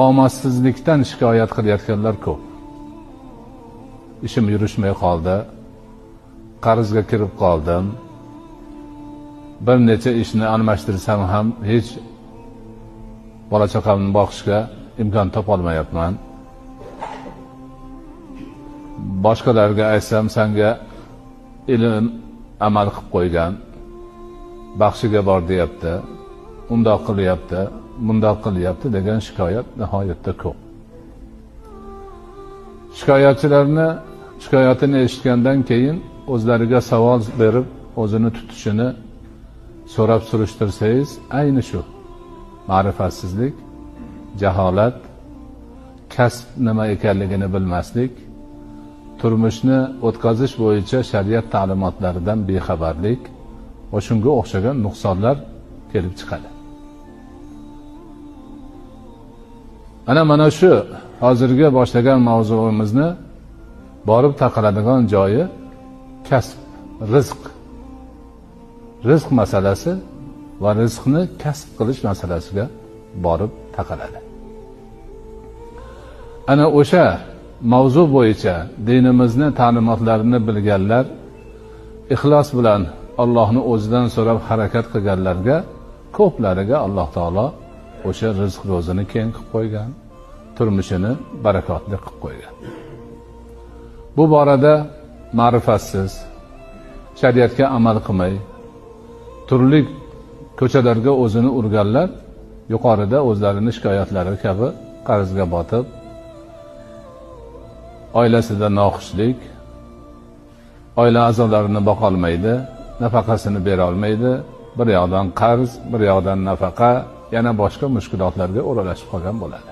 omadsizlikdan shikoyat qilayotganlar ko'p. Ishim yurishmay qoldi, qarzga kirib qoldim, bir necha ishni almashtirsam ham hech bola chaqamni boqishga imkon topolmayapman. Boshqalarga aytsam, senga ilm amal qilib qo'ygan, baxshiga bor deyapti, undoq qilyapti, bundoq qilyapti degan shikoyat nihoyatda ko'p. Shikoyatini eshitgandan keyin o'zlariga savol berib, o'zini tutishini so'rab surishtirsangiz, ayni shu ma'rifatsizlik, jaholat, kasb nima ekanligini bilmaslik, turmushni o'tkazish bo'yicha shariat ta'limotlaridan bexabarlik va shunga o'xshagan nuqsonlar kelib chiqadi. Mana shu hozirgi boshlagan mavzuimizni borib taqaladigan joyi kasb, rizq. Rizq masalasi va rizqni kasb qilish masalasiga borib taqaladi. Ana o'sha mavzu bo'yicha dinimizni ta'limotlarini bilganlar, ixlos bilan Allohni o'zidan so'rab harakat qilganlarga, ko'plariga Alloh taolo o'sha rizq ro'zini keng qilib qo'ygan, turmushini barakotli qilib qo'ygan. Bu borada ma'rifatsiz, shariatga amal qilmay, turli ko'chalarga o'zini urganlar yuqorida o'zlarini shikoyatlari kabi qarzga botib, oilasida noxushlik, oila a'zolarini boqolmaydi, nafaqasini bera olmaydi, bir yoqdan qarz, bir yoqdan nafaqa, yana boshqa mushkulotlarga o'ralashib qolgan bo'ladi.